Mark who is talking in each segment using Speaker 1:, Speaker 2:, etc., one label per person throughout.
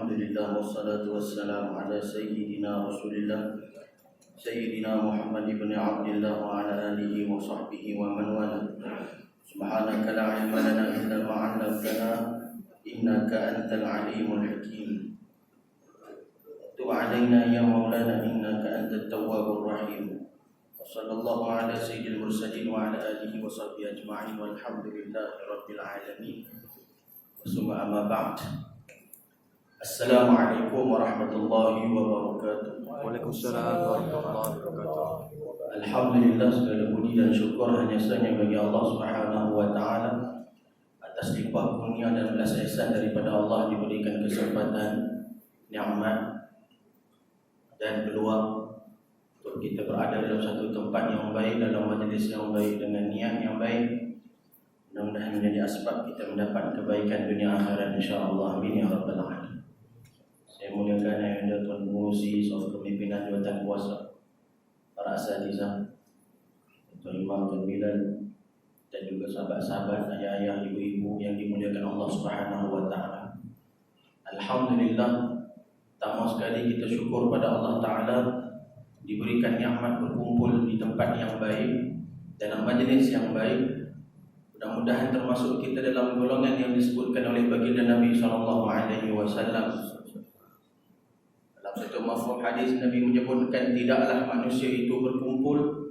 Speaker 1: Alhamdulillah wassalatu wassalamu ala sayyidina Rasulillah Sayyidina Muhammad ibn Abdillah wa ala alihi wa sahbihi wa man wala. Subhanaka la ilma lana illa ma 'allamtana innaka antal alimul hakim. Tub 'alaina ya maulana innaka antat tawwabur rahim. Wa sallallahu ala sayyidil mursalin wa ala alihi wa sahbihi ajma'in walhamdulillahi rabbil alamin. Summa amma ba'd. Assalamualaikum warahmatullahi wabarakatuh.
Speaker 2: Waalaikumsalam warahmatullahi wabarakatuh.
Speaker 1: Alhamdulillah, segala puji dan syukur hanya sahaja bagi Allah Subhanahu wa taala atas limpah kurnia dan belas ihsan daripada Allah, diberikan kesempatan, nikmat dan peluang untuk kita berada dalam satu tempat yang baik, dalam majlis yang baik, dengan niat yang baik. Mudah-mudahan menjadi asbab kita mendapat kebaikan dunia akhirat insya-Allah. Amin ya rabbal alamin. Saya muliakan yang ada Tuan Pengurusi, Saudara Kepimpinan Jawatan Kuasa, para asatizah, Tuan Imam, Tuan Bilal, dan juga sahabat-sahabat, ayah-ayah, ibu-ibu yang dimuliakan Allah Subhanahu wa taala. Alhamdulillah, pertama sekali kita syukur pada Allah taala diberikan nikmat berkumpul di tempat yang baik, dalam majlis yang baik. Mudah-mudahan termasuk kita dalam golongan yang disebutkan oleh baginda Nabi sallallahu alaihi wasallam. Dalam satu mafhum hadis, Nabi menyebutkan tidaklah manusia itu berkumpul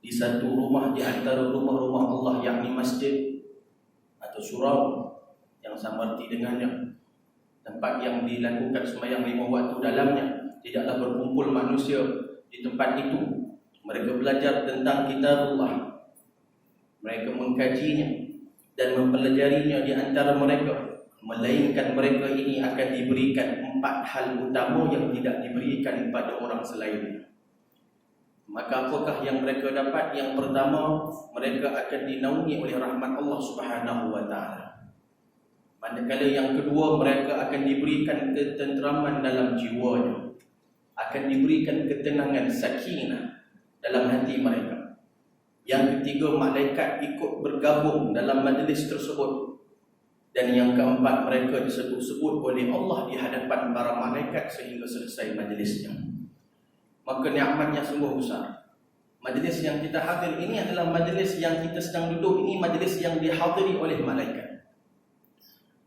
Speaker 1: di satu rumah di antara rumah-rumah Allah, yakni masjid atau surau yang sama arti dengannya, tempat yang dilakukan sembahyang 5 waktu dalamnya. Tidaklah berkumpul manusia di tempat itu. Mereka belajar tentang kitabullah, mereka mengkajinya dan mempelajarinya di antara mereka, melainkan mereka ini akan diberikan 4 hal utama yang tidak diberikan kepada orang selainnya. Maka apakah yang mereka dapat? Yang pertama, mereka akan dinaungi oleh rahmat Allah Subhanahu wa taala. Manakala yang kedua, mereka akan diberikan ketenteraman dalam jiwanya, akan diberikan ketenangan, sakinah dalam hati mereka. Yang ketiga, malaikat ikut bergabung dalam majlis tersebut. Dan yang keempat, mereka disebut-sebut oleh Allah di hadapan para malaikat sehingga selesai majlisnya. Maka nikmatnya sungguh besar. Majlis yang kita hadir ini adalah majlis yang kita sedang duduk ini, majlis yang dihadiri oleh malaikat.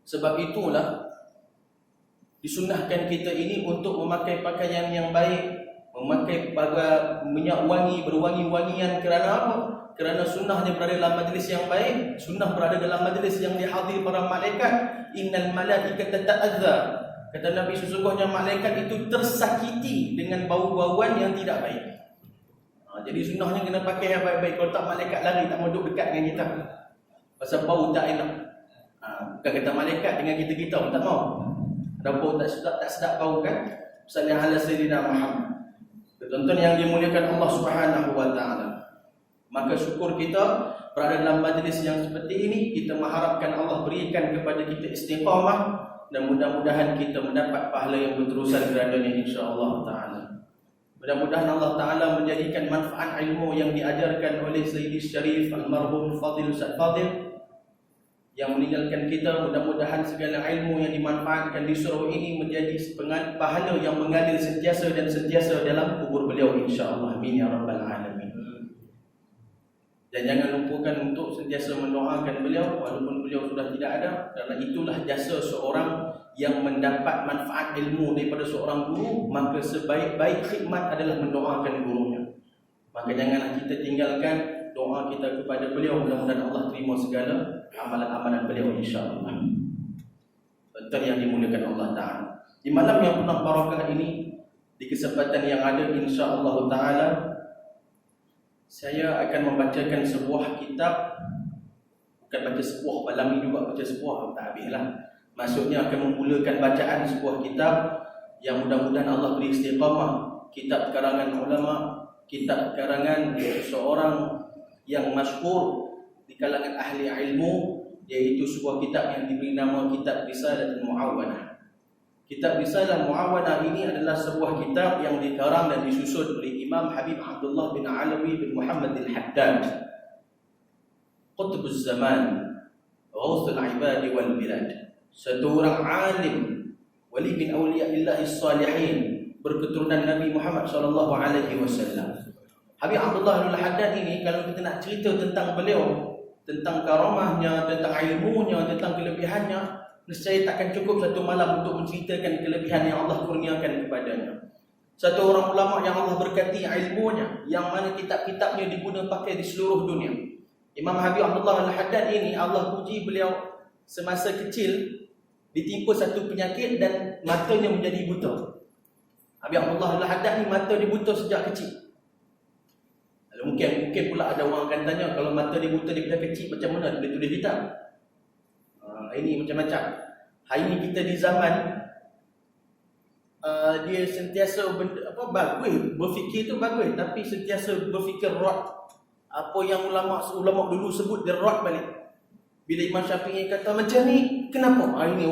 Speaker 1: Sebab itulah disunnahkan kita ini untuk memakai pakaian yang baik, memakai minyak wangi, berwangi-wangian. Kerana apa? Kerana sunnahnya berada dalam majlis yang baik, sunnah berada dalam majlis yang dihadiri para malaikat. Innal malaikata ta'adza. Kata Nabi, sesungguhnya malaikat itu tersakiti dengan bau-bauan yang tidak baik. Jadi sunnahnya kena pakai yang baik-baik. Kalau tak, malaikat lari, tak mau duduk dekat dengan kita, pasal bau tak enak. Bukan kata malaikat dengan kita pun tak mau. Ada bau tak sedap bau kan? Misalnya ala Sayyidina Muhammad. Tonton yang dimuliakan Allah Subhanahu wa taala. Maka syukur kita berada dalam majlis yang seperti ini. Kita mengharapkan Allah berikan kepada kita istiqamah, dan mudah-mudahan kita mendapat pahala yang berterusan keradanya insya-Allah taala. Mudah-mudahan Allah taala menjadikan manfaat ilmu yang diajarkan oleh Sayyidi Syarif almarhum Fadil Ustaz Fadil yang meninggalkan kita. Mudah-mudahan segala ilmu yang dimanfaatkan di surau ini menjadi pahala yang mengalir sentiasa dan sentiasa dalam kubur beliau insya-Allah. Amin ya rabbal alamin. Dan jangan lupakan untuk sentiasa mendoakan beliau walaupun beliau sudah tidak ada, kerana itulah jasa seorang yang mendapat manfaat ilmu daripada seorang guru. Maka sebaik-baik khidmat adalah mendoakan gurunya. Maka janganlah kita tinggalkan doa kita kepada beliau. Mudah-mudahan Allah terima segala amalan-amalan beliau insya-Allah. Tuan yang dimuliakan Allah taala, di malam yang penuh barakah ini, di kesempatan yang ada insya-Allah taala, saya akan membacakan sebuah kitab. Bukan baca sebuah malam ini juga baca sebuah, tak habislah. Maksudnya akan memulakan bacaan sebuah kitab yang mudah-mudahan Allah beri istiqamah. Kitab karangan ulama, kitab karangan seorang yang masyhur di kalangan ahli ilmu, iaitu sebuah kitab yang diberi nama Kitab Risalah Mu'awanah. Kitab Risalah Mu'awanah ini adalah sebuah kitab yang dikarang dan disusun oleh Imam Habib Abdullah bin Alawi bin Muhammad al-Haddad, Qutbuz Zaman, Ghawthul Ibad wal Bilad. Satu orang alim wali min awliya'illahis salihin, berketurunan Nabi Muhammad sallallahu alaihi wasallam. Habib Abdullah Al-Haddad ini, kalau kita nak cerita tentang beliau, tentang karamahnya, tentang ilmunya, tentang kelebihannya, nescaya takkan cukup satu malam untuk menceritakan kelebihan yang Allah kurniakan kepadanya. Satu orang ulama yang Allah berkati ilmunya, yang mana kitab-kitabnya diguna pakai di seluruh dunia. Imam Habib Abdullah Al-Haddad ini, Allah puji beliau semasa kecil ditimpa satu penyakit dan matanya menjadi buta. Habib Abdullah Al-Haddad ni mata dia buta sejak kecil. Mungkin pula ada orang akan tanya, kalau mata dia buta daripada kecil, macam mana dia tulis kitab? Ini macam-macam. Hari ni kita di zaman dia sentiasa bagus, berfikir tu bagus, tapi sentiasa berfikir rot. Apa yang ulama dulu sebut, dia rot balik. Bila Imam Syafi'i kata macam ni, kenapa? Hari ni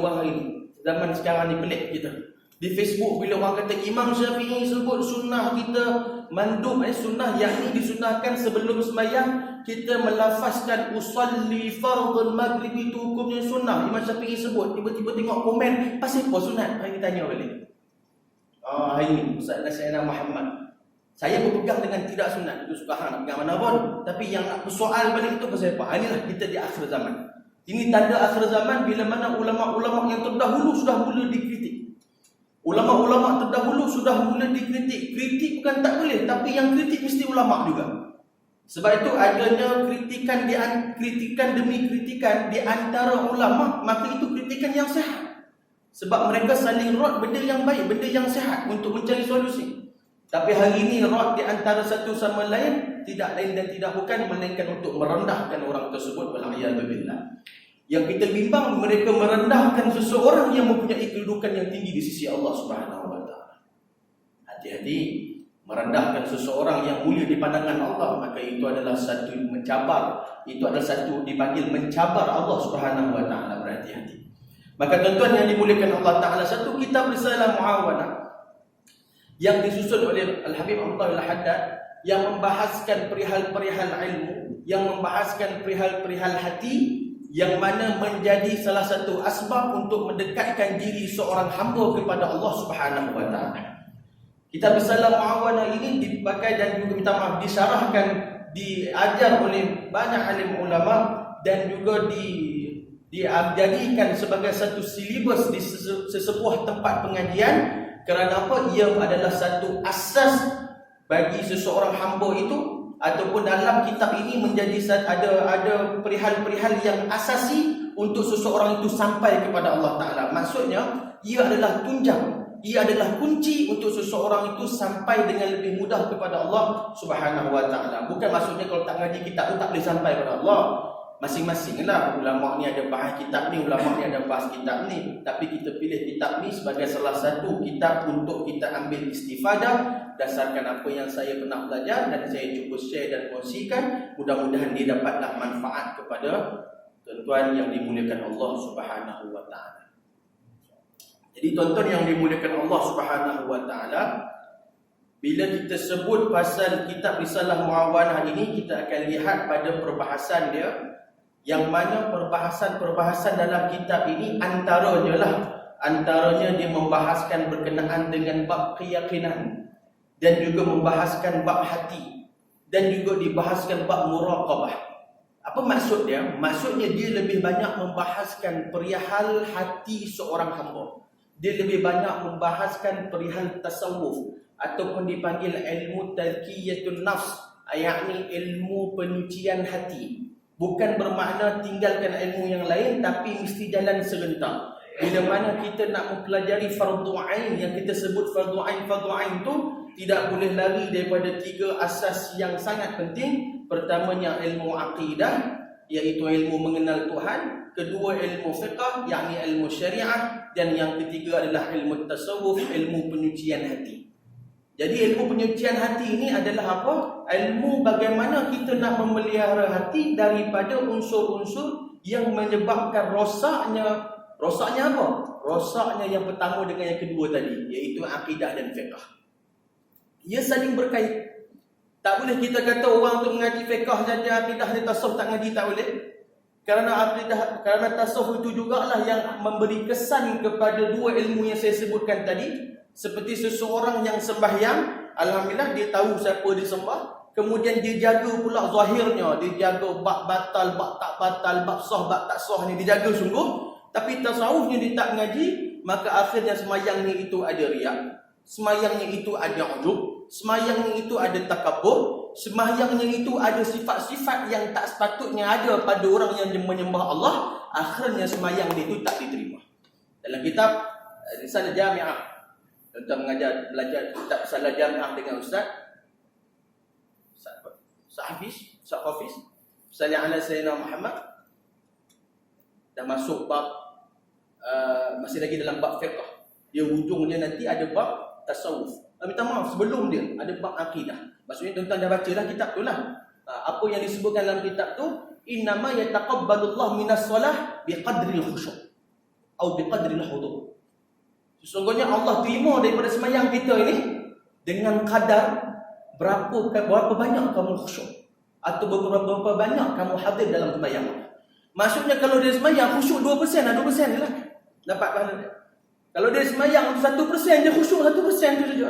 Speaker 1: zaman sekarang ni pelik kita. Di Facebook bila orang kata Imam Syafi'i sebut sunnah kita mandub, sunnah yakni disunahkan sebelum sembahyang kita melafazkan usalli fardhul maghrib, itu hukumnya sunnah. Imam Syafi'i sebut, tiba-tiba tengok komen, pasal apa sunat? Hari ni tanya balik. Hari ni Ustaz Nasyana Muhammad, saya berpegang dengan tidak sunat, itu suka hang pegang mana pun, tapi yang nak bersoal balik itu pasal apa? Inilah kita di akhir zaman. Ini tanda akhir zaman bila mana ulama-ulama yang terdahulu sudah mula dikritik. Ulama-ulama terdahulu sudah mula dikritik. Kritik bukan tak boleh, tapi yang kritik mesti ulama juga. Sebab itu adanya kritikan demi kritikan di antara ulama, maka itu kritikan yang sehat. Sebab mereka saling rot benda yang baik, benda yang sehat untuk mencari solusi. Tapi hari ini rot di antara satu sama lain, tidak lain dan tidak bukan melainkan untuk merendahkan orang tersebut. Wal'iyadzubillah. Yang kita bimbang, mereka merendahkan seseorang yang mempunyai kedudukan yang tinggi di sisi Allah Subhanahu wa taala. Hati-hati, merendahkan seseorang yang mulia di pandangan Allah, maka itu adalah satu mencabar, itu adalah satu dipanggil mencabar Allah Subhanahu wa taala. Berhati-hati. Maka tuan-tuan yang dimuliakan Allah taala, satu kitab risalah muawanah yang disusun oleh Al-Habib Abdullah Al-Haddad yang membahaskan perihal-perihal ilmu, yang membahaskan perihal-perihal hati, yang mana menjadi salah satu asbab untuk mendekatkan diri seorang hamba kepada Allah Subhanahu wa taala. Kitab risalah muawanah ini dipakai dan juga minta maaf disyarahkan, diajar oleh banyak alim ulama dan juga dijadikan sebagai satu silibus di sesebuah tempat pengajian. Kerana apa? Ia adalah satu asas bagi seseorang hamba itu, ataupun dalam kitab ini menjadi ada perihal-perihal yang asasi untuk seseorang itu sampai kepada Allah Ta'ala. Maksudnya, ia adalah tunjang, ia adalah kunci untuk seseorang itu sampai dengan lebih mudah kepada Allah Subhanahu wa Ta'ala. Bukan maksudnya kalau tak ngaji kitab itu tak boleh sampai kepada Allah. Masing-masing lah, ulama ni ada bahas kitab ni, ulama ni ada bahas kitab ni, tapi kita pilih kitab ni sebagai salah satu kitab untuk kita ambil istifadah dasarkan apa yang saya pernah belajar dan saya cuba share dan kongsikan. Mudah-mudahan dia dapatlah manfaat kepada tuan-tuan yang dimuliakan Allah Subhanahu wa taala. Jadi tuan-tuan yang dimuliakan Allah Subhanahu wa taala, bila kita sebut pasal kitab risalah muawanah ini, kita akan lihat pada perbahasan dia, yang mana perbahasan dalam kitab ini antaranya dia membahaskan berkenaan dengan bab keyakinan, dan juga membahaskan bab hati, dan juga dibahaskan bab muraqabah. Apa maksud dia? Maksudnya dia lebih banyak membahaskan perihal hati seorang hamba. Dia lebih banyak membahaskan perihal tasawuf, ataupun dipanggil ilmu tazkiyatun nafs, yakni ilmu penyucian hati. Bukan bermakna tinggalkan ilmu yang lain, tapi mesti jalan serentak. Bila mana kita nak mempelajari fardu ain, yang kita sebut fardu ain tu tidak boleh lari daripada tiga asas yang sangat penting. Pertamanya ilmu akidah, iaitu ilmu mengenal Tuhan. Kedua ilmu fiqh, yakni ilmu syariah. Dan yang ketiga adalah ilmu tasawuf, ilmu penyucian hati. Jadi ilmu penyucian hati ini adalah apa? Ilmu bagaimana kita nak memelihara hati daripada unsur-unsur yang menyebabkan rosaknya. Rosaknya apa? Rosaknya yang pertama dengan yang kedua tadi, iaitu akidah dan fiqh. Ia saling berkait. Tak boleh kita kata orang tu mengaji fiqh saja, akidah dan tasawuf tak ngaji, tak boleh. Kerana akidah, kerana tasawuf itu jugalah yang memberi kesan kepada dua ilmu yang saya sebutkan tadi. Seperti seseorang yang sembahyang, alhamdulillah dia tahu siapa dia sembah, kemudian dia jaga pula zahirnya, dia jaga bab batal, bab tak batal, bab sah, bab tak sah ni dia jaga sungguh. Tapi tasawufnya dia tak mengaji, maka akhirnya semayangnya itu ada riak, semayangnya itu ada ujub, semayangnya itu ada takabur, semayangnya itu ada sifat-sifat yang tak sepatutnya ada pada orang yang menyembah Allah. Akhirnya semayang dia itu tak diterima. Dalam kitab Risalah Jami'ah, tentang belajar kitab Risalah Jami'ah dengan Ustaz Hafiz, Salih ala Sayyidina Muhammad, dah masuk bab masih lagi dalam bab fiqh. Dia hujungnya nanti ada bab tasawuf. Minta maaf, sebelum dia ada bab akidah. Maksudnya tuan-tuan dah baca lah kitab tu lah. Apa yang disebutkan dalam kitab tu, innama yataqabbalullahu minas solah biqadril khusyuk atau biqadril hudur. Sesungguhnya Allah terima daripada semayang kita ini dengan kadar berapa banyak kamu khusyuk atau berapa banyak kamu hadir dalam semayang. Maksudnya kalau dia semayang khusyuk 2%, 2% je lah dapat pahala dia. Kalau dia semayang 1%, dia khusyuk 1% tu saja.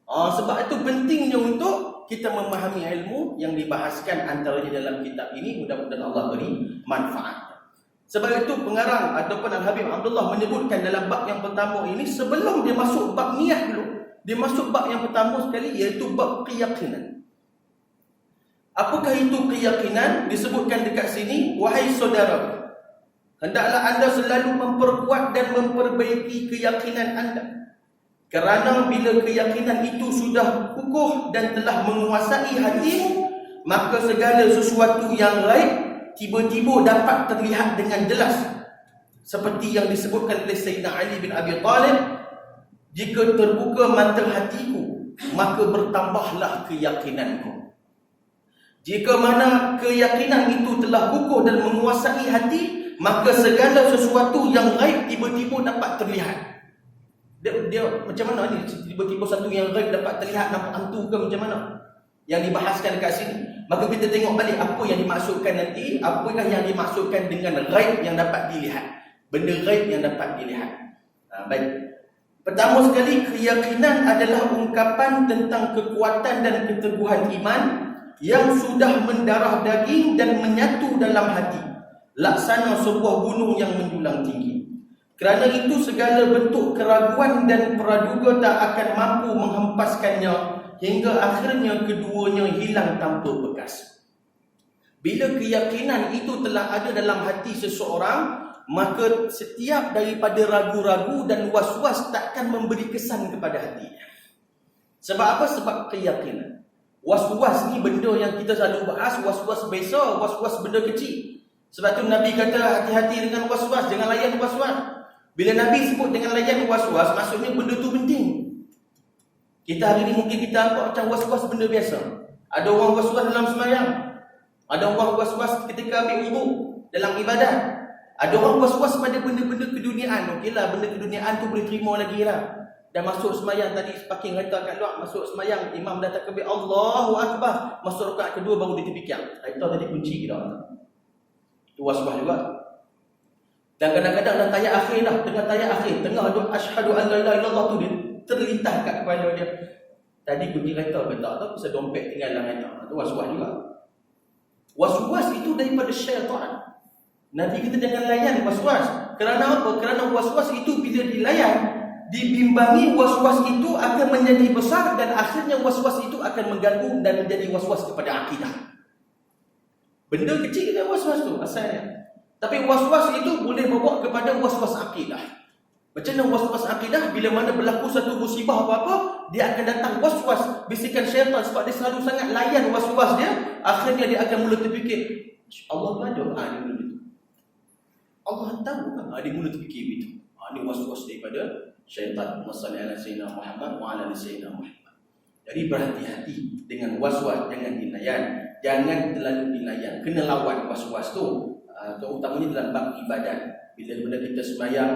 Speaker 1: Sebab itu pentingnya untuk kita memahami ilmu yang dibahaskan antaranya dalam kitab ini. Mudah-mudahan Allah beri manfaat. Sebab itu pengarang ataupun Al-Habib Abdullah menyebutkan dalam bab yang pertama ini, sebelum dia masuk bab niat dulu, dia masuk bab yang pertama sekali, iaitu bab keyakinan. Apakah itu keyakinan? Disebutkan dekat sini, wahai saudara, hendaklah anda selalu memperkuat dan memperbaiki keyakinan anda. Kerana bila keyakinan itu sudah kukuh dan telah menguasai hatimu, maka segala sesuatu yang lain tiba-tiba dapat terlihat dengan jelas. Seperti yang disebutkan oleh Sayyidina Ali bin Abi Talib, jika terbuka mata hatiku, maka bertambahlah keyakinanku. Jika mana keyakinan itu telah kukuh dan menguasai hati, maka segala sesuatu yang gaib tiba-tiba dapat terlihat. Dia macam mana ni? Tiba-tiba satu yang gaib dapat terlihat, nampak hantu ke macam mana? Yang dibahaskan dekat sini. Maka kita tengok balik apa yang dimaksudkan nanti. Apakah yang dimaksudkan dengan gaib yang dapat dilihat, benda gaib yang dapat dilihat. Baik. Pertama sekali, keyakinan adalah ungkapan tentang kekuatan dan keteguhan iman yang sudah mendarah daging dan menyatu dalam hati, laksana sebuah gunung yang menjulang tinggi. Kerana itu segala bentuk keraguan dan praduga tak akan mampu menghempaskannya, hingga akhirnya keduanya hilang tanpa bekas. Bila keyakinan itu telah ada dalam hati seseorang, maka setiap daripada ragu-ragu dan was-was takkan memberi kesan kepada hatinya. Sebab apa? Sebab keyakinan. Was-was ni benda yang kita selalu bahas, was-was biasa, was-was benda kecil. Sebab tu Nabi kata hati-hati dengan was-was, jangan layan was-was. Bila Nabi sebut dengan layan was-was, maksudnya benda tu penting. Kita hari ni mungkin kita anggap macam was-was benda biasa. Ada orang was-was dalam sembahyang, ada orang was-was ketika ambil wudu dalam ibadat, ada orang was-was pada benda-benda keduniaan. Okeylah, benda keduniaan tu boleh terima lagi lah. Dah masuk sembahyang tadi, parking kereta kat luar, masuk sembahyang, imam dah takbir Allahu Akbar, masuk rakaat kedua baru dia terfikir, kereta tadi kunci kita. Itu was-was juga. Dan kadang-kadang dah tayat akhir dah, tengah doa asyhadu an la ilaha illallah tu dia terlintas kat kepala dia, tadi kunci kereta betul atau bisa dompet tinggal dalam kereta. Itu was-was juga. Was-was itu daripada syaitan. Nanti kita jangan layan was-was. Kerana apa? Kerana was-was itu bila dilayan, dibimbangi, was-was itu akan menjadi besar dan akhirnya was-was itu akan mengganggu dan menjadi was-was kepada akidah. Benda kecil kan was-was tu asalnya. Tapi was-was itu boleh bawa kepada was-was akidah. Macam mana was-was akidah? Bila mana berlaku satu musibah apa-apa, dia akan datang was-was, bisikan syaitan. Sebab dia selalu sangat layan was-was dia, akhirnya dia akan mula terfikir, Allah tu ada, dia mula begitu. Allah tahu, dia mula terfikir begitu. Ini was-was daripada syaitan. Wassallallahu ala sayyidina Muhammad wa ala sayyidina Muhammad. Jadi berhati-hati dengan was-was, jangan dilayan. Jangan terlalu dilayan, kena lawan was-was tu. Terutamanya dalam bab ibadat. Bila mana kita sembahyang,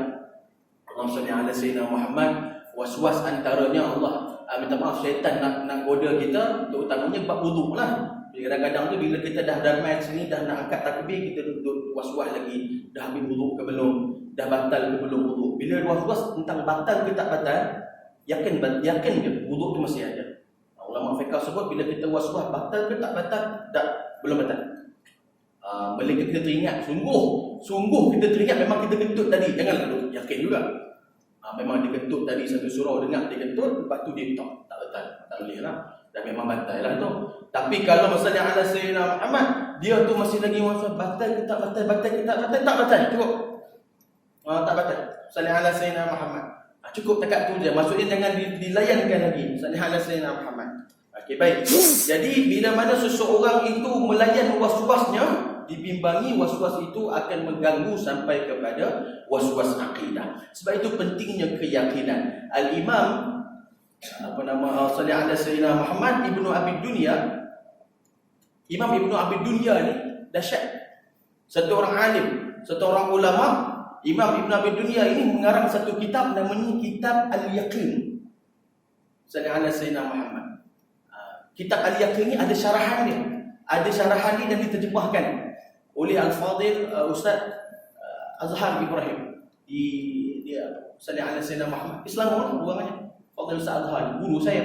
Speaker 1: Allahumma shalli ala sayyidina Muhammad, was-was antaranya Allah minta maaf syaitan nak goda kita, terutamanya bab wuduk lah. Kadang-kadang tu bila kita dah damai sini, dah nak angkat takbir, kita duduk was-was lagi, dah habis wuduk ke belum, dah batal ke belum wuduk. Bila was-was tentang batal ke tak batal, yakin ke wuduk tu masih ada. Ulama fiqh sebut bila kita was-was batal ke tak batal, tak, belum batal. Bila kita teringat, sungguh kita teringat memang kita kentut tadi, jangan lalu yakin juga. Memang dia kentut tadi satu surau dengar dia kentut, lepas tu dia tak batal, tak boleh lah. Dan memang batal lah tu. Tapi kalau misalnya ala Sayyidina Muhammad, dia tu masih lagi was-was batal ke tak batal, tak batal, cukup. Tak batal. Misalnya ala Sayyidina Muhammad. Cukup dekat tu je. Maksudnya jangan dilayankan lagi. Misalnya ala Sayyidina Muhammad. Okey, baik. Jadi bila mana seseorang itu melayan was-wasnya, dibimbangi was-was itu akan mengganggu sampai kepada was-was akidah. Sebab itu pentingnya keyakinan. Al-Imam sallallahu alaihi wasallam Muhammad Ibnu Abi Dunya, Imam Ibnu Abi Dunya ni dahsyat. Satu orang alim, satu orang ulama, Imam Ibnu Abi Dunya ini mengarang satu kitab namanya Kitab Al-Yaqin. Sallallahu alaihi wasallam Muhammad. Kitab Al-Yaqin ni ada syarahan dia. Ada syarahan dia dan diterjemahkan oleh Al-Fadil Ustaz Azhar Ibrahim di sallallahu alaihi wasallam Muhammad. Islam orangnya Fadil Ustaz Azhar, guru saya.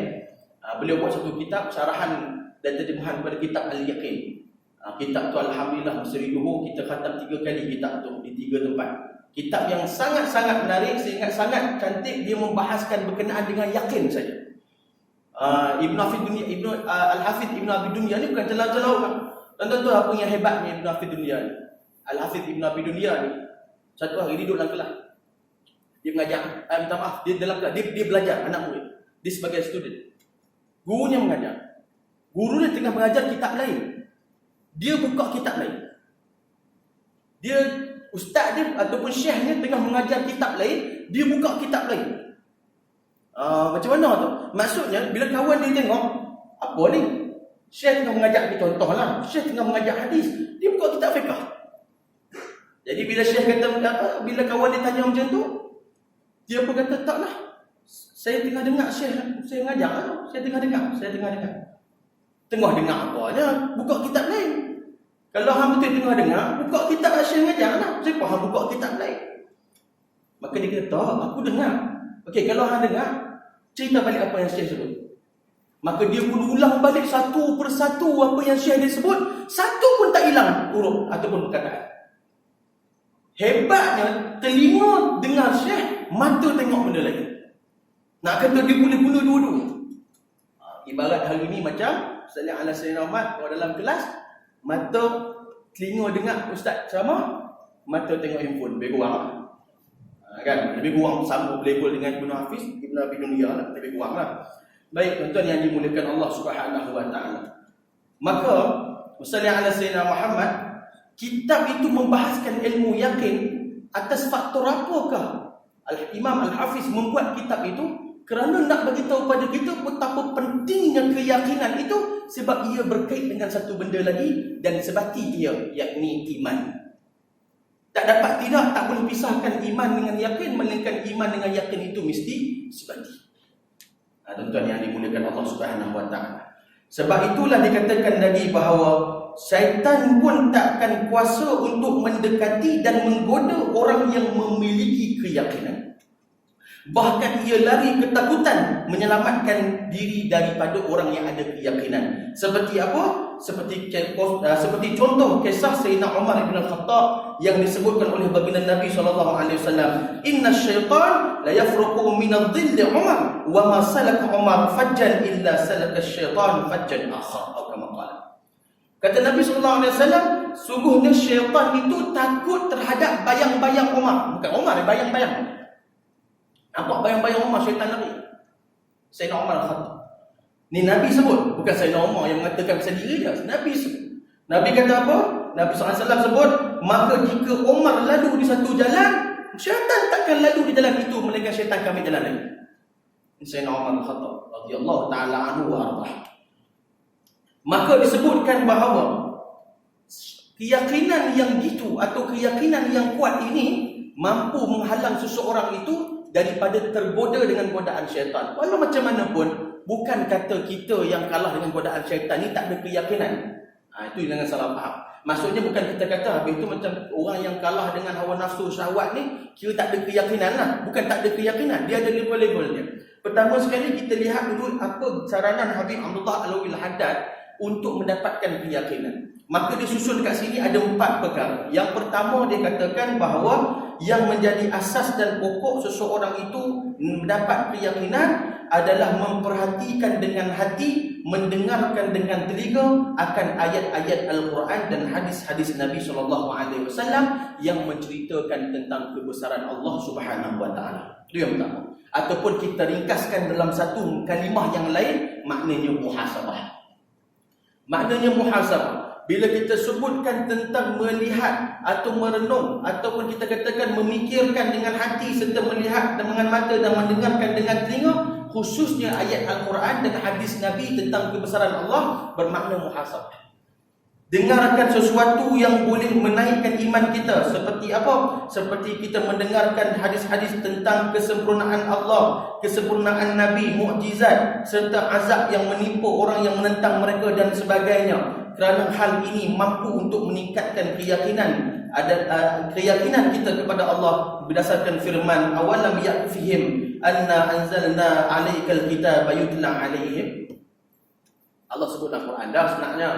Speaker 1: Beliau buat satu kitab syarahan dan terjemahan pada Kitab Al-Yaqin. Kitab tu alhamdulillah seri Johor kita khatam 3 kali kitab tu di 3 tempat. Kitab yang sangat-sangat menarik, saya ingat sangat cantik, dia membahaskan berkenaan dengan yakin saja. Al-Hafidh Ibnu Abi Dunya ni bukan celau-celau kan. Tuan-tuan tahu apa yang hebatnya Ibnu Abi Dunya ni? Al-Hafidh Ibnu Abi Dunya ni satu hari dia duduk dalam kelas. Dia mengajar, minta maaf, dia dalam kelas, dia belajar anak murid. Dia sebagai student. Gurunya mengajar. Guru dia tengah mengajar kitab lain. Dia buka kitab lain. Dia ustaz dia ataupun syekhnya tengah mengajar kitab lain, dia buka kitab lain. Macam mana tu? Maksudnya bila kawan dia tengok, apa ni? Syekh tengah mengajar, contohlah, Syekh tengah mengajar hadis, dia buka kitab fiqh. Jadi bila Syekh kata, bila kawan dia tanya macam tu, dia pun kata, taklah, saya tengah dengar Syekh, saya mengajar, saya tengah dengar. Tengah dengar apanya? Buka kitab lain. Kalau hang betul tengah dengar, buka kitab Syekh mengajar lah. Saya faham buka kitab lain. Maka dia kata, aku dengar. Okey, kalau hang dengar, cerita balik apa yang Syekh sebut. Maka dia pun ulang balik satu persatu apa yang Syekh dia sebut, satu pun tak hilang huruf ataupun perkataan. Hebatnya, telinga dengar Syekh, mata tengok benda lain. Nak kata dia boleh guna dua-dua. Ibarat hari ni macam Sallallahu alaihi wasallam kalau dalam kelas, mata telinga dengar ustaz ceramah, mata tengok handphone, lebih kurang kan? Lebih kurang sama level dengan Ibnu Hafiz, Ibnu Abi Dunya lah, lebih kurang lah. Baik tuan-tuan yang dimuliakan Allah Subhanahu wa taala. Maka Sallallahu alaihi wasallam Muhammad, kitab itu membahaskan ilmu yakin atas faktor apakah Imam Al-Hafiz membuat kitab itu? Kerana nak beritahu pada kita betapa pentingnya keyakinan itu, sebab ia berkait dengan satu benda lagi dan sebati ia, yakni iman. Tak dapat tidak, tak boleh pisahkan iman dengan yakin, melainkan iman dengan yakin itu mesti sebati. Tuan-tuan yang dimuliakan Allah Subhanahu wa taala. Sebab itulah dikatakan lagi bahawa syaitan pun takkan kuasa untuk mendekati dan menggoda orang yang memiliki keyakinan. Bahkan ia lari ketakutan menyelamatkan diri daripada orang yang ada keyakinan. Seperti apa? Seperti contoh kisah Sayyidina Umar bin Al-Khattab yang disebutkan oleh baginda Nabi SAW. Inna syaitan la yafruqu min adh-dhilli Umar wa ma salaka Umar fajjan illa salaka syaitan fajjan akhar, atau kama qala. Kata Nabi SAW, sungguhnya syaitan itu takut terhadap bayang-bayang Umar. Bukan Umar, bayang-bayang. Nampak bayang-bayang Umar, syaitan Nabi Sayyidina Umar Al-Khattab. Ni Nabi sebut, bukan Sayyidina Umar yang mengatakan pasal diri dia. Nabi sebut. Nabi kata apa? Nabi SAW sebut, maka jika Umar lalu di satu jalan, syaitan takkan lalu di jalan itu, melainkan syaitan kami jalan lain. Sayyidina Umar Al-Khattab radhiyallahu ta'ala anhu wa ardah. Maka disebutkan bahawa keyakinan yang gitu atau keyakinan yang kuat ini mampu menghalang seseorang itu daripada tergoda dengan godaan syaitan. Walau macam mana pun, bukan kata kita yang kalah dengan godaan syaitan ni tak ada keyakinan. Itu jangan salah faham. Maksudnya bukan kita kata habis itu macam orang yang kalah dengan hawa nafsu syahwat ni kira tak ada keyakinan lah. Bukan tak ada keyakinan, dia ada level-level dia. Pertama sekali kita lihat dulu apa saranan Habib Abdullah Alawil Haddad untuk mendapatkan keyakinan. Maka dia susun kat sini ada 4 perkara. Yang pertama dia katakan bahawa yang menjadi asas dan pokok seseorang itu mendapat keyakinan adalah memperhatikan dengan hati, mendengarkan dengan telinga akan ayat-ayat Al-Quran dan hadis-hadis Nabi SAW yang menceritakan tentang kebesaran Allah Subhanahu Wa Taala. Itu yang pertama. Ataupun kita ringkaskan dalam satu kalimah yang lain, maknanya muhasabah. Maknanya muhasabah. Bila kita sebutkan tentang melihat atau merenung ataupun kita katakan memikirkan dengan hati serta melihat dengan mata dan mendengarkan dengan telinga, khususnya ayat Al-Quran dan hadis Nabi tentang kebesaran Allah, bermakna muhasabah. Dengarkan sesuatu yang boleh menaikkan iman kita. Seperti apa? Seperti kita mendengarkan hadis-hadis tentang kesempurnaan Allah, kesempurnaan Nabi, mukjizat serta azab yang menimpa orang yang menentang mereka dan sebagainya. Kerana hal ini mampu untuk meningkatkan keyakinan keyakinan kita kepada Allah berdasarkan firman awalam yakfihim anna anzalna alaikal kitaba yutla alaihim. Allah sebut dalam Quran dah sebenarnya,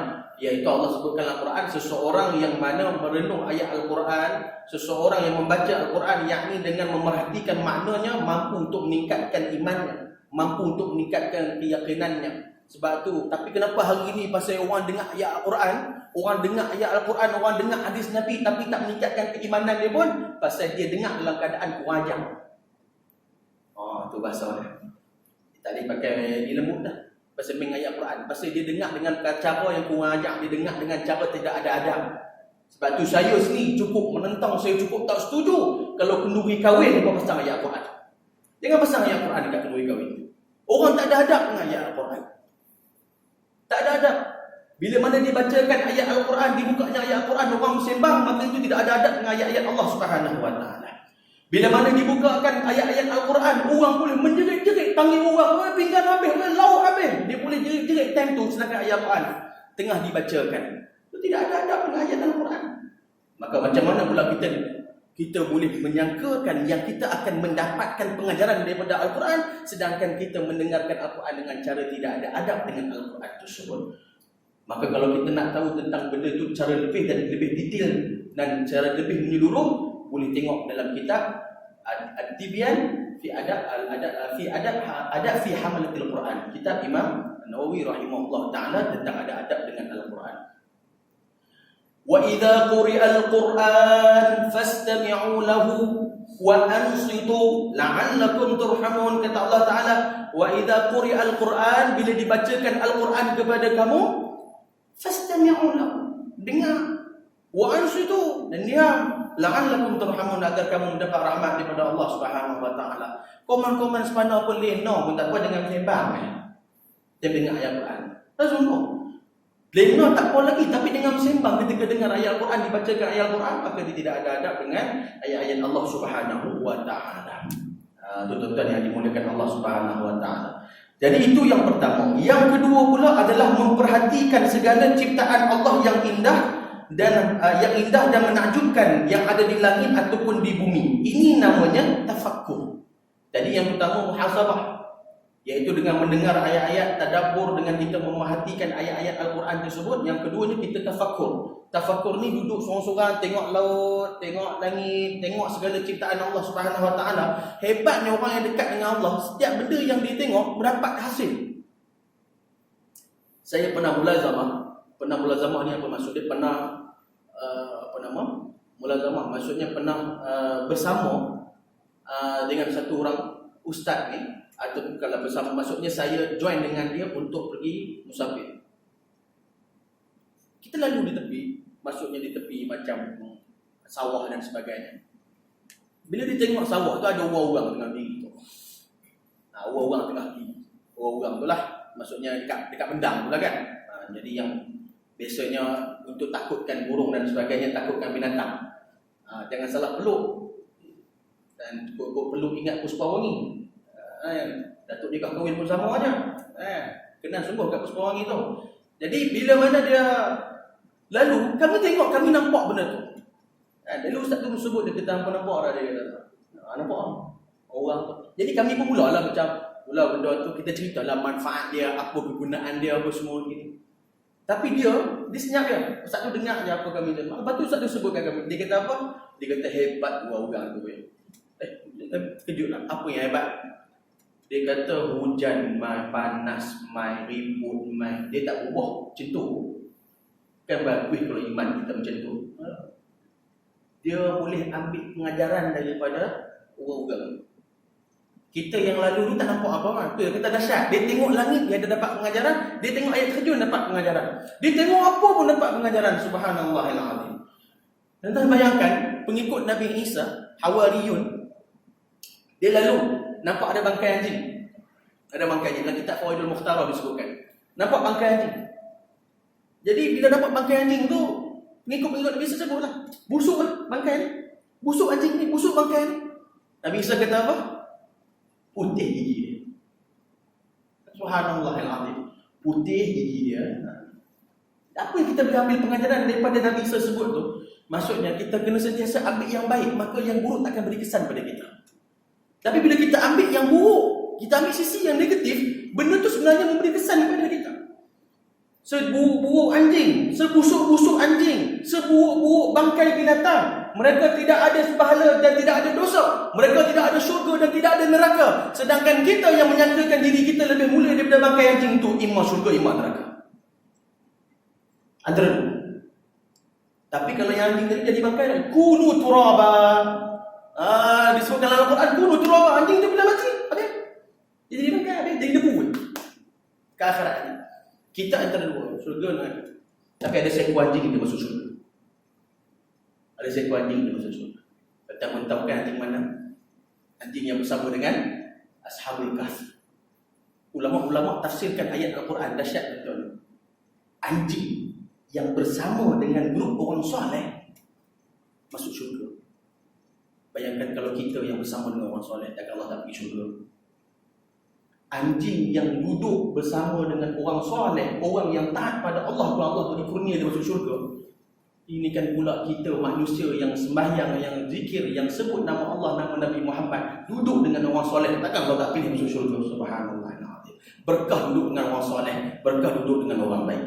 Speaker 1: iaitu Allah sebutkan dalam Quran seseorang yang mana merenung ayat Al-Quran, seseorang yang membaca Al-Quran yakni dengan memerhatikan maknanya mampu untuk meningkatkan imannya, mampu untuk meningkatkan keyakinannya. Sebab tu, tapi kenapa hari ini pasal orang dengar ayat Al-Quran, orang dengar ayat Al-Quran, orang dengar hadis Nabi tapi tak meningkatkan keimanan dia pun? Pasal dia dengar dalam keadaan kurang ajar. Oh, tu bahasa dia. Dia tak boleh pakai ilmu dah. Pasal ayat Al-Quran, pasal dia dengar dengan cara yang kurang ajar, dia dengar dengan cara tidak ada adab. Sebab tu saya sendiri cukup menentang, saya cukup tak setuju kalau kenduri kahwin kau pasang ayat Al-Quran. Jangan pasang ayat Al-Quran dekat kenduri kahwin. Orang tak ada adab dengan ayat Al-Quran. Tak ada adab. Bila mana dibacakan ayat Al-Quran, dibukanya ayat Al-Quran, orang bersembang, maka itu tidak ada adab dengan ayat-ayat Allah Subhanahu Wa Taala. Bila mana dibukakan ayat-ayat Al-Quran, orang boleh menjerit-jerit, panggil orang, pinggan habis, lauk habis. Dia boleh jerit-jerit time tu sedangkan ayat Al-Quran tengah dibacakan. Itu tidak ada adab dengan ayat Al-Quran. Maka macam mana pula kita boleh menyangkakan yang kita akan mendapatkan pengajaran daripada Al-Quran sedangkan kita mendengarkan Al-Quran dengan cara tidak ada adab dengan Al-Quran tersebut. Maka kalau kita nak tahu tentang benda itu cara lebih dan lebih detail dan cara lebih menyeluruh, boleh tengok dalam kitab At-Tibyan fi adab fi hamalatil Quran, kitab Imam Nawawi rahimahullah taala tentang ada adab dengan Al-Quran. Wa idza quri'al Qur'an fastami'u lahu wa ansitu la'allakum turhamun. Kata Allah Taala, wa idza quri'al Qur'an, bila dibacakan Al-Quran kepada kamu, fastami'u lahu, dengar, wa ansitu, dan diam, la'allakum turhamun, agar kamu mendapat rahmat daripada Allah Subhanahu Wa Taala. Komen-komen sepanjang pun leno pun tak apa dengan sembang. Dia dengar ayat Quran. Tak sungguh. Leno tak apa lagi, tapi dengan sembang ketika dengar ayat Al-Quran, dibacakan ayat Al-Quran, maka dia tidak ada adab dengan ayat-ayat Allah Subhanahu Wa Taala. Tuan-tuan yang dimuliakan Allah Subhanahu Wa Taala. Jadi itu yang pertama. Yang kedua pula adalah memperhatikan segala ciptaan Allah yang indah dan menakjubkan yang ada di langit ataupun di bumi. Ini namanya tafakkur. Jadi yang pertama muhasabah, iaitu dengan mendengar ayat-ayat, tadabbur, dengan kita memerhatikan ayat-ayat Al-Quran tersebut. Yang keduanya kita tafakkur. Tafakkur ni duduk sorang-sorang, tengok laut, tengok langit, tengok segala ciptaan Allah Subhanahu Wa Taala. Hebatnya orang yang dekat dengan Allah, setiap benda yang dia tengok mendapat hasil. Saya pernah mulazamah ni apa maksud dia? Mulazamah maksudnya pernah bersama dengan satu orang ustaz ni, atau kalau bersama maksudnya saya join dengan dia untuk pergi musafir. Kita lalu di tepi, maksudnya di tepi macam sawah dan sebagainya. Bila dia tengok sawah tu ada orang-orang tengah diri tu. Orang-orang tengah diri. Orang-orang tu lah, maksudnya dekat bendang tu lah kan. Jadi yang biasanya untuk takutkan burung dan sebagainya, takutkan binatang. Jangan salah peluk. Dan peluk ingat Puspawangi. Datuk nikah kahwin pun sama aja. Kenal sungguh kat Puspawangi tu. Jadi bila mana dia Lalu kami tengok, kami nampak benda tu. Lalu ustaz tu sebut, dia kata apa nampak dah, dia kata. Nampak orang tu. Jadi kami pun mulalah macam benda tu, kita ceritalah manfaat dia, apa kegunaan dia, apa semua gini. Tapi dia senyap dia. Ustaz tu dengar je apa kami tu. Lepas tu ustaz tu sebutkan kami. Dia kata apa? Dia kata hebat dua orang tu. Kejut lah. Apa yang hebat? Dia kata hujan mai, panas mai, ribut mai, dia tak berubah macam tu. Kan bagus kalau iman kita macam tu. Dia boleh ambil pengajaran daripada orang-orang. Kita yang lalu ni tak nampak apa-apa. Tu yang kata dahsyat. Dia tengok langit, dia ada dapat pengajaran. Dia tengok ayat terjun, dapat pengajaran. Dia tengok apa pun dapat pengajaran. Subhanallahil-azim. Dan tuan bayangkan, pengikut Nabi Isa, Hawariyun, dia lalu nampak ada bangkai anjing. Ada bangkai anjing. Dalam kitab Fawaidul Mukhtarah disebutkan. Nampak bangkai anjing. Jadi bila dapat bangkai anjing tu, pengikut Nabi Isa sebut lah, busuk lah bangkai ni. Busuk anjing ni, busuk bangkai ni. Nabi Isa kata apa? Putih gigi dia. Subhanallahil-azim. Putih gigi dia. Apa yang kita boleh ambil pengajaran daripada Nabi Isa sebut tu? Maksudnya kita kena sentiasa ambil yang baik, maka yang buruk takkan beri kesan pada kita. Tapi bila kita ambil yang buruk, kita ambil sisi yang negatif, benda tu sebenarnya memberi kesan kepada kita. Seburuk-buruk anjing, sebusuk-busuk anjing, seburuk-buruk bangkai binatang, mereka tidak ada pahala dan tidak ada dosa. Mereka tidak ada syurga dan tidak ada neraka. Sedangkan kita yang menyangkakan diri kita lebih mulia daripada bangkai anjing itu, imma syurga, imma neraka. Antara dua. Tapi kalau yang anjing tadi jadi bangkai, kunu turaba. Disebutkan dalam Al-Quran, kunu turaba. Anjing tu bila mati, okay? Dia jadi bangkai, dia jadi debu ke akhirat ni. Kita antara dua, syurga neraka. Tapi ada seekor anjing kita masuk syurga. Ada seekor anjing dia masuk syurga. Mentang-mentang kan anjing mana? Anjing yang bersama dengan Ashabul Kahfi. Ulama-ulama tafsirkan ayat Al-Quran dahsyat betul. Anjing yang bersama dengan grup orang soleh masuk syurga. Bayangkan kalau kita yang bersama dengan orang soleh, takkan Allah tak pergi syurga. Anjing yang duduk bersama dengan orang soleh, orang yang taat pada Allah, kalau Allah beri kurnia dia masuk syurga. Ini kan pula kita manusia yang sembahyang, yang zikir, yang sebut nama Allah, nama Nabi Muhammad, duduk dengan orang soleh, takkan Allah tak pilih masuk syurga. Subhanallah. Berkah duduk dengan orang soleh, berkah duduk dengan orang baik.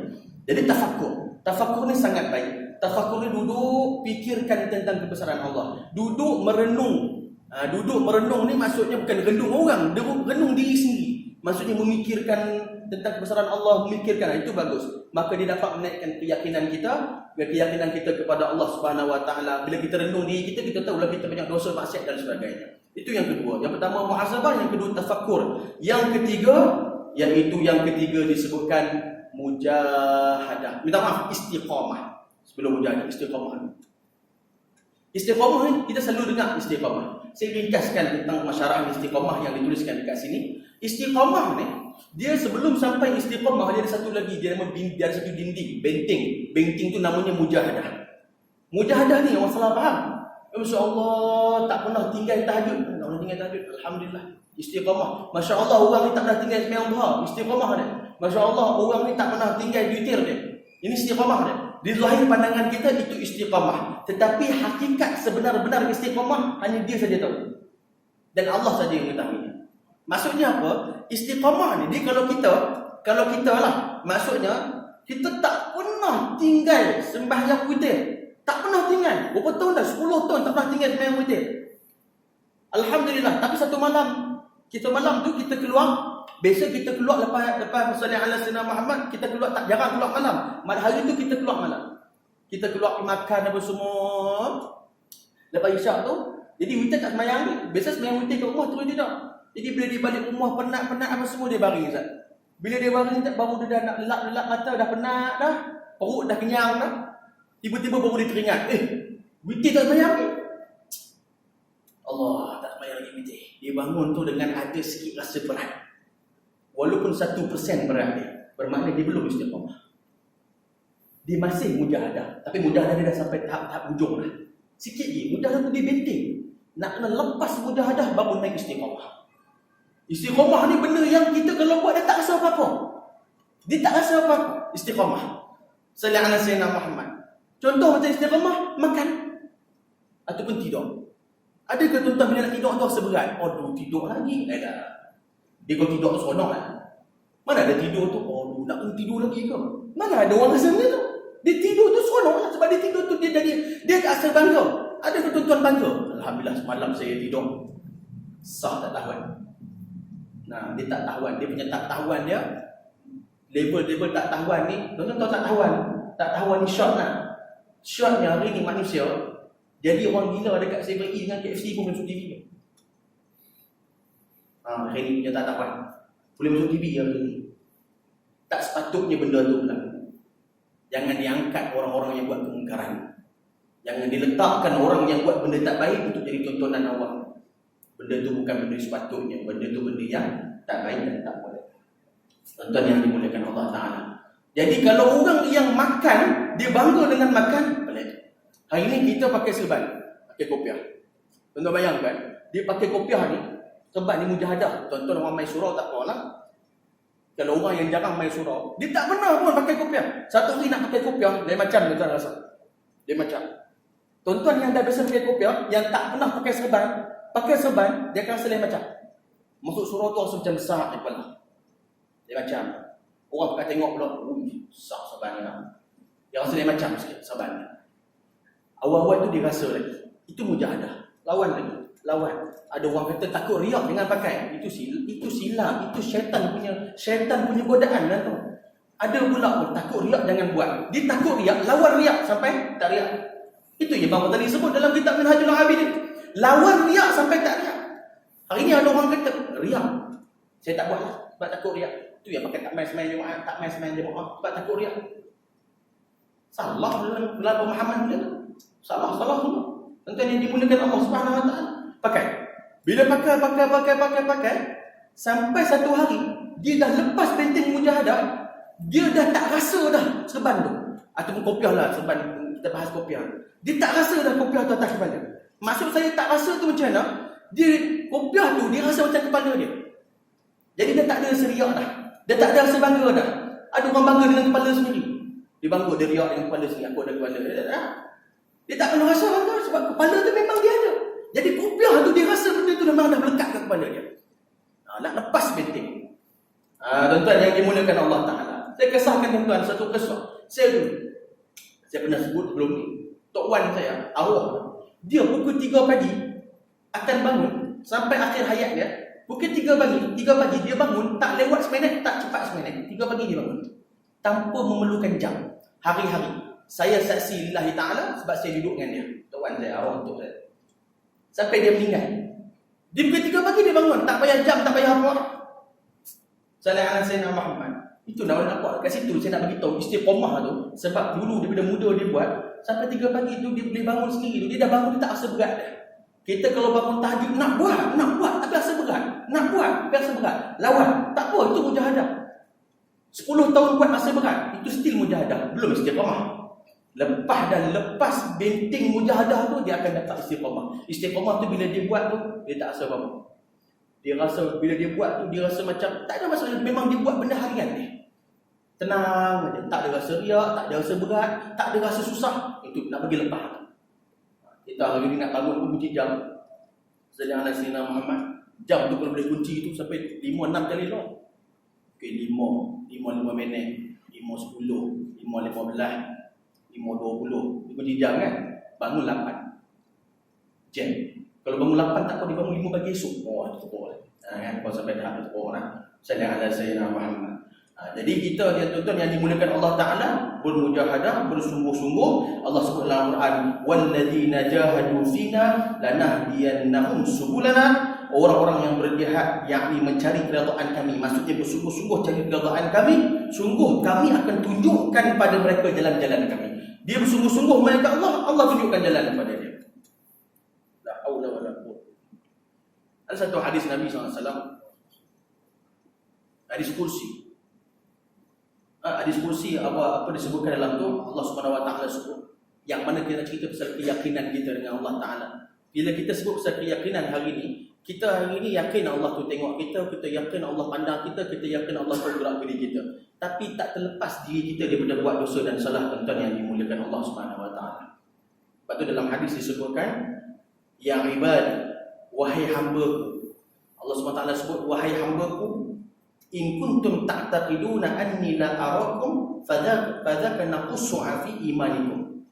Speaker 1: Jadi tafakur ni sangat baik. Tafakur ni duduk fikirkan tentang kebesaran Allah, duduk merenung. Duduk merenung ni maksudnya bukan renung orang, dia renung diri sendiri. Maksudnya memikirkan tentang kebesaran Allah, memikirkan, itu bagus. Maka dia dapat menaikkan keyakinan kita kepada Allah Subhanahu Wa Taala. Bila kita renung diri kita, kita tahu lah kita banyak dosa, maksiat dan sebagainya. Itu yang kedua. Yang pertama muhasabah, yang kedua tafakkur. Yang ketiga disebutkan mujahadah. Minta maaf, istiqamah. Sebelum mujahadah, istiqamah. Istiqamah ni kita selalu dengar istiqamah. Saya ringkaskan tentang masyarakat istiqamah yang dituliskan dekat sini. Istiqamah ni, dia sebelum sampai istiqamah, dia ada satu lagi, dia ada satu dinding, benteng. Benteng tu namanya mujahadah. Mujahadah ni orang salah faham. Masya Allah, tak pernah tinggal tahajud. Tak pernah tinggal tahajud, alhamdulillah. Istiqamah. Masya Allah, orang ni tak pernah tinggal sembahyang duha. Istiqamah dia. Masya Allah, orang ni tak pernah tinggal witir dia. Ini istiqamah dia. Di zahir pandangan kita itu istiqamah. Tetapi hakikat sebenar-benar istiqamah hanya dia saja tahu. Dan Allah saja yang mengetahui. Maksudnya apa? Istiqamah ni, dia kalau kita lah, maksudnya kita tak pernah tinggal sembahyang witir. Tak pernah tinggal. Berapa tahun dah? 10 tahun tak pernah tinggal sembahyang witir. Alhamdulillah. Tapi satu malam tu kita keluar. Biasa kita keluar lepas bersalawat ala sayyidina Muhammad, kita keluar, tak jarang keluar malam. Hari tu kita keluar malam. Kita keluar pergi makan apa semua. Lepas isyak tu, jadi witir tak sembahyang ni. Biasa sembahyang witir kat rumah terus tidak. Jadi bila dia balik rumah penat-penat apa semua, dia baring Ustaz. Bila dia baring baru dia dah nak lelap mata, dah penat dah, perut dah kenyang dah. Tiba-tiba baru dia teringat, witir tak sembahyang ni. Allah, tak sembahyang lagi witir. Dia bangun tu dengan ada sikit rasa berat. Walaupun 1% berat dia, bermakna dia belum istiqamah. Dia masih mujahadah, tapi mujahadah dia dah sampai tahap ujung dah. Sikit lagi, mujahadah tu dia benteng. Nak kena lepas mujahadah baru naik istiqamah. Istiqamah ni benda yang kita kalau buat dia tak rasa apa-apa. Dia tak rasa apa-apa. Istiqamah. Sallallahu alaihi wasallam Muhammad. Contoh macam istiqamah, makan ataupun tidur. Adakah tuan-tuan bila nak tidur tu rasa berat? Oh, tidur lagi. Dia kalau tidur seronok lah. Mana ada tidur tu? Oh, nak kena tidur lagi ke? Mana ada orang rasa macam tu? Dia tidur tu seronok lah. Sebab dia tidur tu dia tak rasa bangga. Adakah tuan-tuan bangga? Alhamdulillah semalam saya tidur. Sah tak tahuan. Nah, dia tak tahuan. Dia punya tak tahuan dia. Level tak tahuan ni. Tuan-tuan tahu tak tahuan? Tak tahuan ni short lah. Shortnya hari ni manusia. Jadi orang gila dekat 7E dengan KFC pun masuk TV. Hari ni punya tak tahuan. Boleh masuk TV hari ni. Tak sepatutnya benda tu pula. Jangan diangkat orang-orang yang buat kemungkaran. Jangan diletakkan orang yang buat benda tak baik untuk jadi tontonan awam. Benda tu bukan benda sepatutnya. Benda tu benda yang tak baik dan tak boleh. Tuan-tuan yang dimuliakan Allah Ta'ala. Jadi kalau orang yang makan, dia bangga dengan makan, boleh. Hari ni kita pakai serban, pakai kopiah. Tuan-tuan bayangkan, dia pakai kopiah ni, sebab ni mujahadah. Tuan-tuan orang main surau tak apa lah. Kalau orang yang jarang main surau, dia tak pernah pun pakai kopiah. Satu hari nak pakai kopiah, dia macam tuan-tuan rasa. Dia macam. Tuan-tuan yang dah biasa pakai kopiah, yang tak pernah pakai serban, dia akan rasa lain macam. Masuk surau tu rasa macam besar kepala. Dia macam. Orang akan tengok pula, besar serban ni lah. Dia rasa lain macam sikit serban ni. Awal-awal tu dia rasa lagi. Itu mujahadah. Lawan lagi. Lawan. Ada orang kata takut riak dengan pakai. Itu silap. Itu syaitan punya godaan lah tu. Ada pula pun takut riak jangan buat. Dia takut riak, lawan riak sampai tak riak. Itu yang Imam tadi sebut dalam kitab Minhajul Abidin. Lawan riak sampai tak riak. Hari ni ada orang kata riak. Saya tak buat lah sebab takut riak. Itu yang pakai tak main semain Jumaat, tak main semain Jumaat sebab takut riak. Salah dalam pemahaman dia. Salah semua. Tuan-tuan yang dimuliakan Allah Subhanahu Wa Taala. Pakai. Bila pakai sampai satu hari dia dah lepas benteng mujahadah, dia dah tak rasa dah serban tu. Ataupun kopiah lah serban, kita bahas kopiah. Dia tak rasa dah kopiah tu atas kepala. Maksud saya tak rasa tu macam mana? Dia kopiah tu dia rasa macam kepala dia. Jadi dia tak ada rasa riak dah. Dia tak ada rasa bangga dah. Ada orang bangga dengan kepala sendiri. Dia bangga, dia riak dengan kepala sendiri. Aku ada kepala. Dia tak pernah rasa bangga sebab kepala tu memang dia ada. Jadi kopiah tu dia rasa benda tu memang dah melekat ke kepala dia. Nak lepas benteng. Tuan-tuan yang dimuliakan Allah Ta'ala. Saya kisahkan tuan-tuan satu kisah. Saya pernah sebut sebelum ni. Tok Wan saya, arwah. Dia pukul 3 pagi akan bangun sampai akhir hayat dia. Pukul 3 pagi dia bangun, tak lewat seminit, tak cepat seminit. 3 pagi dia bangun. Tanpa memerlukan jam. Hari-hari. Saya saksi lillahi ta'ala sebab saya duduk dengan dia. Tok Wan saya, arwah untuk saya. Sampai dia meninggal. Dia pukul 3 pagi dia bangun. Tak payah jam, tak payah apa. Sallallahu alaihi wasallam Muhammad. Itu nak nampak. Kat situ saya nak bagi tahu istiqamah tu. Sebab dulu daripada muda dia buat. Sampai 3 pagi tu dia boleh bangun sendiri tu. Dia dah bangun, dia tak rasa berat dah. Kita kalau bangun tahajud nak buat. Tapi rasa berat. Nak buat, tapi rasa berat. Lawan. Tak apa, itu mujahadah. 10 tahun buat rasa berat. Itu still mujahadah. Belum istiqamah. Lepas benteng mujahadah tu dia akan dapat istiqamah. Istiqamah tu bila dia buat tu dia tak rasa apa-apa. Dia rasa bila dia buat tu dia rasa macam tak ada masalah, memang dia buat benda harian dia. Tenang aja, tak ada rasa riak, tak ada rasa berat, tak ada rasa susah. Itu nak bagi lepas. Kita hari ni nak bangun pun kunci jam. Sallallahu alaihi wasallam Muhammad. Jam tu kalau boleh kunci tu sampai 5-6 kali lah. Okey 5 minit, 5:10, 5:15. 5:20, dia kunci jam kan? Bangun 8 jam. Kalau bangun 8 tak apa, dia bangun 5 pagi esok. Oh, itu boleh. Kan? Kalau sampai dah itu orang. Sallallahu alaihi wasallam Muhammad. Jadi kita dia tuan-tuan yang dimuliakan Allah Ta'ala, bermujahadah, bersungguh-sungguh. Allah sebut dalam Al-Quran, walladzina jahadu fina lanahdiyannahum subulana. Orang-orang yang berjihad, yakni mencari keridaan kami, maksudnya bersungguh-sungguh cari keridaan kami, sungguh kami akan tunjukkan pada mereka jalan-jalan kami. Dia bersungguh-sungguh mereka Allah tunjukkan jalan kepada dia. La haula wala quwwata. Ada satu hadis Nabi SAW, hadis kursi. Hadis kursi apa disebutkan dalam tu, Allah Subhanahu Wa Taala sebut, yang mana kita cerita pasal keyakinan kita dengan Allah Taala. Bila kita sebut pasal keyakinan hari ini, Kita hari ini yakin Allah tu tengok kita, kita yakin Allah pandang kita, kita yakin Allah tu gerak diri kita. Tapi tak terlepas diri kita daripada buat dosa dan salah, tuan-tuan yang dimuliakan Allah Subhanahu Wa Taala. Sebab tu dalam hadis disebutkan, ya ibad, wahai hamba-Ku. Allah SWT sebut, wahai hamba-Ku, in kuntum ta'taqiduna anni la arakum fadzaka naqussu fi imanikum.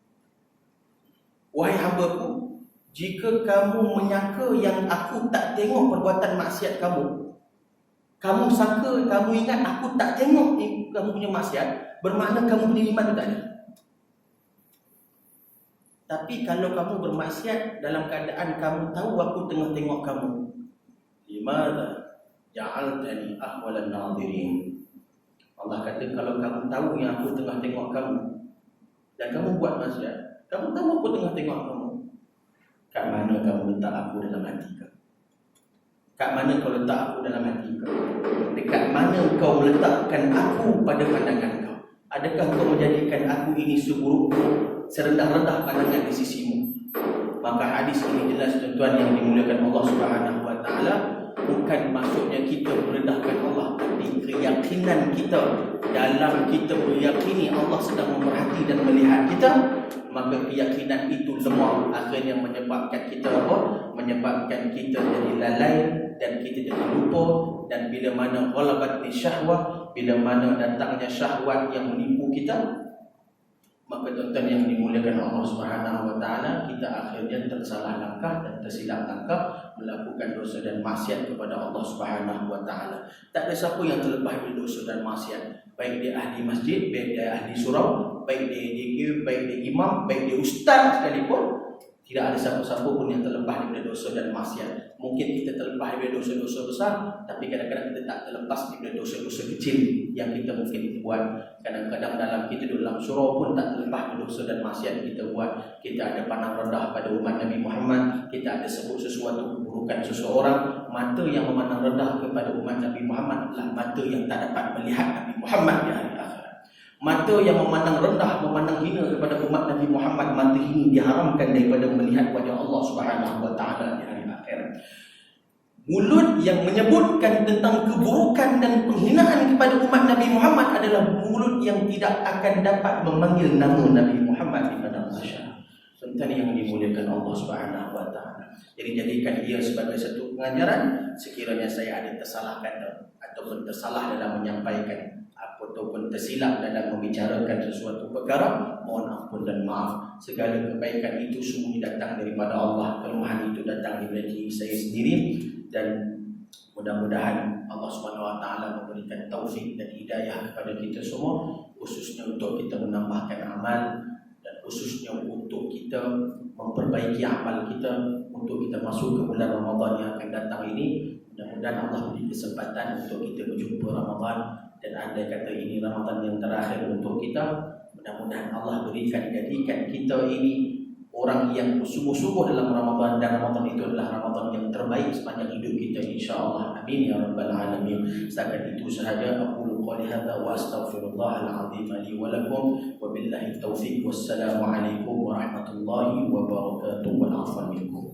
Speaker 1: Wahai hamba-Ku, jika kamu menyangka yang aku tak tengok perbuatan maksiat kamu, kamu sangka, kamu ingat aku tak tengok kamu punya maksiat, bermakna kamu punya iman tak ada. Tapi kalau kamu bermaksiat dalam keadaan kamu tahu aku tengah tengok kamu, limadha ja'altani ahwalan nadirin. Allah kata, kalau kamu tahu yang aku tengah tengok kamu dan kamu buat maksiat, kamu tahu aku tengah tengok kamu, kat mana kamu letak aku dalam hati kau? Kat mana kau letak aku dalam hati kau? Dekat mana kau meletakkan aku pada pandangan kau? Adakah kau menjadikan aku ini seburuk-buruk, serendah-rendah pandangan di sisimu? Maka hadis ini jelas, tuan-tuan yang dimuliakan Allah Subhanahu Wa Taala, bukan maksudnya kita merendahkan Allah, tapi keyakinan kita dalam kita meyakini Allah sedang memerhati dan melihat kita, maka keyakinan itu lemah, akhirnya menyebabkan kita apa? Menyebabkan kita jadi lalai dan kita jadi lupa. Dan bila mana ghalabatni syahwah, bila mana datangnya syahwat yang menipu kita, maka tuan-tuan yang dimuliakan Allah Subhanahu Wa Taala, kita akhirnya tersalah langkah dan tersilap langkah melakukan dosa dan maksiat kepada Allah Subhanahu Wa Taala. Tak ada siapa yang terlepas dari dosa dan maksiat, baik dia ahli masjid, baik dia ahli surau, baik dia dikir, baik dia imam, baik dia ustaz sekalipun. Tidak ada siapa-siapa pun yang terlepas daripada dosa dan maksiat. Mungkin kita terlepas daripada dosa-dosa besar, tapi kadang-kadang kita tak terlepas daripada dosa-dosa kecil yang kita mungkin buat. Kadang-kadang dalam kita dalam surau pun tak terlepas dari dosa dan maksiat kita buat. Kita ada pandang rendah pada umat Nabi Muhammad, kita ada sebut sesuatu keburukan seseorang. Mata yang memandang rendah kepada umat Nabi Muhammad adalah mata yang tak dapat melihat Nabi Muhammad di hari akhirat. Mata yang memandang rendah, memandang hina kepada umat Nabi Muhammad, mata ini diharamkan daripada melihat wajah Allah Subhanahu Wa Taala di hari akhirat. Mulut yang menyebutkan tentang keburukan dan penghinaan kepada umat Nabi Muhammad adalah mulut yang tidak akan dapat memanggil nama Nabi Muhammad di padang mahsyar. Tuan-tuan yang dimuliakan Allah Subhanahu Wa Taala. Jadi jadikan ia sebagai satu pengajaran. Sekiranya saya ada tersalahkan ataupun tersalah dalam menyampaikan ataupun tersilap dalam membicarakan sesuatu perkara, mohon ampun dan maaf. Segala kebaikan itu semuanya datang daripada Allah, kelemahan itu datang daripada diri saya sendiri. Dan mudah-mudahan Allah SWT memberikan taufik dan hidayah kepada kita semua, khususnya untuk kita menambahkan amal dan khususnya untuk kita memperbaiki amal kita untuk kita masuk ke bulan Ramadan yang akan datang ini. Mudah-mudahan Allah beri kesempatan untuk kita berjumpa Ramadan, dan andai kata ini Ramadan yang terakhir untuk kita, mudah-mudahan Allah jadikan kita ini orang yang sungguh-sungguh dalam Ramadan, dan Ramadan itu adalah Ramadan yang terbaik sepanjang hidup kita, insya-Allah. Amin ya rabbal alamin. Setakat itu sahaja aku qouli hadza wa astaghfirullahal azim li wa lakum, wa billahi taufiq. Wassalamu alaikum warahmatullahi wabarakatuh. Wal afwan minkum.